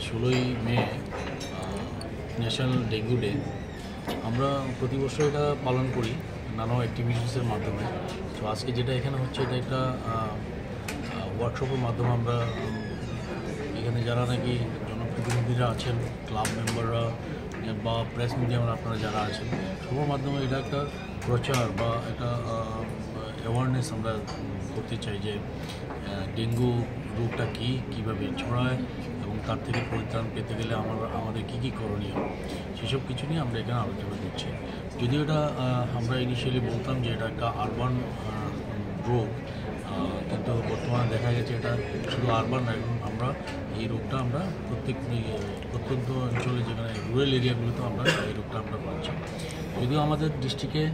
16ই মে national dengue day. আমরা প্রতি বছর এটা পালন করি নানা অ্যাক্টিভিটিসের মাধ্যমে। তো আজকে যেটা এখানে হচ্ছে এটা একটা ওয়ার্কশপের মাধ্যমে আমরা এখানে যারা নাকি জনপ্রতিনিধিরা আছেন, ক্লাব মেম্বাররা বা প্রেস মিডিয়ামরা আপনারা যারা আছেন, সবার মাধ্যমে এটা একটা প্রচার বা একটা অ্যাওয়ারনেস আমরা করতে চাই যে ডেঙ্গু রোগটা কী, কীভাবে ছড়ায় এবং তার থেকে পরিত্রাণ পেতে গেলে আমাদের কী কী করণীয়, সেসব কিছু নিয়ে আমরা এখানে আলোচনা করছি। যদিও এটা আমরা ইনিশিয়ালি বলতাম যে এটা একটা আরবান রোগ, কিন্তু বর্তমানে দেখা গেছে এটা শুধু আরবান নয়, এবং আমরা এই রোগটা আমরা প্রত্যন্ত অঞ্চলে যেখানে রুরাল এরিয়াগুলোতে আমরা এই রোগটা আমরা পাচ্ছি। যদিও আমাদের ডিস্ট্রিক্টে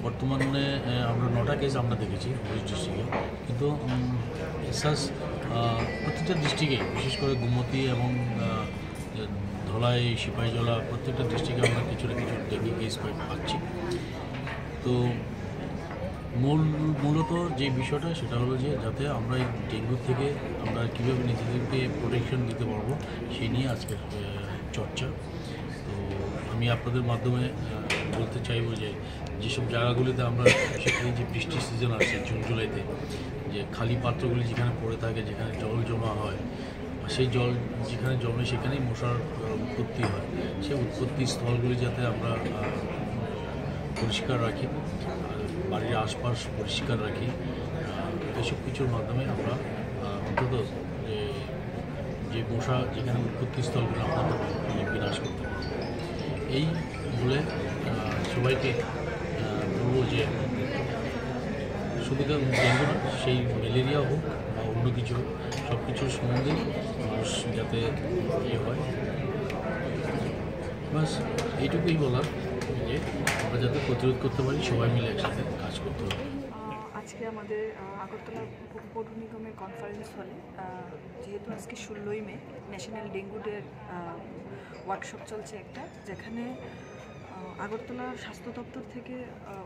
বর্তমানে আমরা 9টা কেস আমরা দেখেছি পুলিশ ডিস্ট্রিক্টে, কিন্তু এসাস প্রত্যেকটা ডিস্ট্রিক্টে, বিশেষ করে গুমতি এবং ধলাই, সিপাহীজলা, প্রত্যেকটা ডিস্ট্রিক্টে আমরা কিছু না কিছু ডেঙ্গু কেস পাচ্ছি। তো মূলত যে বিষয়টা সেটা হলো যে যাতে আমরা এই ডেঙ্গু থেকে আমরা কীভাবে নিজেদেরকে প্রোটেকশন দিতে পারবো সেই নিয়ে আজকের চর্চা। তো আমি আপনাদের মাধ্যমে বলতে চাইব যে যেসব জায়গাগুলিতে আমরা সেখানে যে বৃষ্টির সিজন আসছে জুন জুলাইতে, যে খালি পাত্রগুলি যেখানে পড়ে থাকে, যেখানে জল জমা হয়, সেই জল যেখানে জমে সেখানেই মশার উৎপত্তি হয়, সেই উৎপত্তি স্থলগুলি যাতে আমরা পরিষ্কার রাখি, বাড়ির আশপাশ পরিষ্কার রাখি, এসব কিছুর মাধ্যমে আমরা অন্তত যে মশা যেখানে উৎপত্তিস্থলগুলো আমরা বিনাশ করতে পারি। এই বলে সবাইকে বলবো যে শুধু ডেঙ্গু না, সেই ম্যালেরিয়া হোক বা অন্য কিছু হোক, সব কিছুর সম্বন্ধে মানুষ যাতে হয়, বাস এইটুকুই বলার যে আমরা যাতে প্রতিরোধ করতে পারি, সবাই মিলে একসাথে কাজ করতে হবে। আজকে আমাদের আগরতলা পৌর নিগমের কনফারেন্স হলে, যেহেতু আজকে 16ই মে ন্যাশনাল ডেঙ্গু ডে ওয়ার্কশপ চলছে একটা, যেখানে আগরতলা স্বাস্থ্য দপ্তর থেকে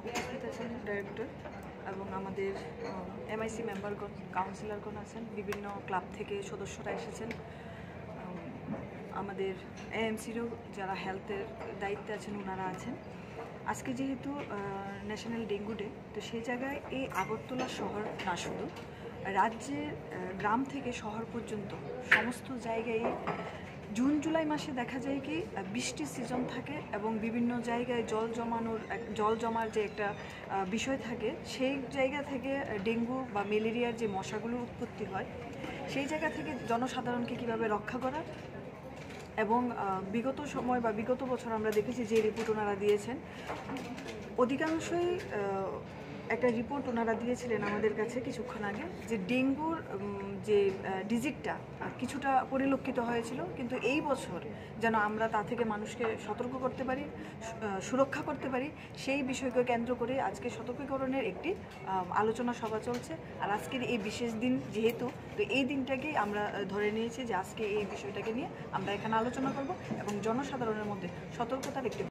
উপস্থিত আছেন ডাইরেক্টর এবং আমাদের MIC মেম্বারগণ, কাউন্সিলরগণ আছেন, বিভিন্ন ক্লাব থেকে সদস্যরা এসেছেন, আমাদের AMCরও যারা হেলথের দায়িত্বে আছেন ওনারা আছেন। আজকে যেহেতু ন্যাশনাল ডেঙ্গু ডে, তো সেই জায়গায় এই আগরতলা শহর না শুধু রাজ্যের গ্রাম থেকে শহর পর্যন্ত সমস্ত জায়গায় জুন জুলাই মাসে দেখা যায় কি বৃষ্টির সিজন থাকে এবং বিভিন্ন জায়গায় জল জমার যে একটা বিষয় থাকে, সেই জায়গা থেকে ডেঙ্গু বা ম্যালেরিয়ার যে মশাগুলোর উৎপত্তি হয়, সেই জায়গা থেকে জনসাধারণকে কীভাবে রক্ষা করা। এবং বিগত সময় বা বিগত বছর আমরা দেখেছি যে রিপোর্ট ওনারা দিয়েছেন, অধিকাংশই একটা রিপোর্ট ওনারা দিয়েছিলেন আমাদের কাছে কিছুক্ষণ আগে, যে ডেঙ্গুর যে ডিজিটটা কিছুটা পরিলক্ষিত হয়েছিল, কিন্তু এই বছর যেন আমরা তা থেকে মানুষকে সতর্ক করতে পারি, সুরক্ষা করতে পারি, সেই বিষয়কে কেন্দ্র করে আজকে সতর্কীকরণের একটি আলোচনা সভা চলছে। আর আজকের এই বিশেষ দিন যেহেতু, তো এই দিনটাকেই আমরা ধরে নিয়েছি যে আজকে এই বিষয়টাকে নিয়ে আমরা এখানে আলোচনা করব এবং জনসাধারণের মধ্যে সতর্কতার একটি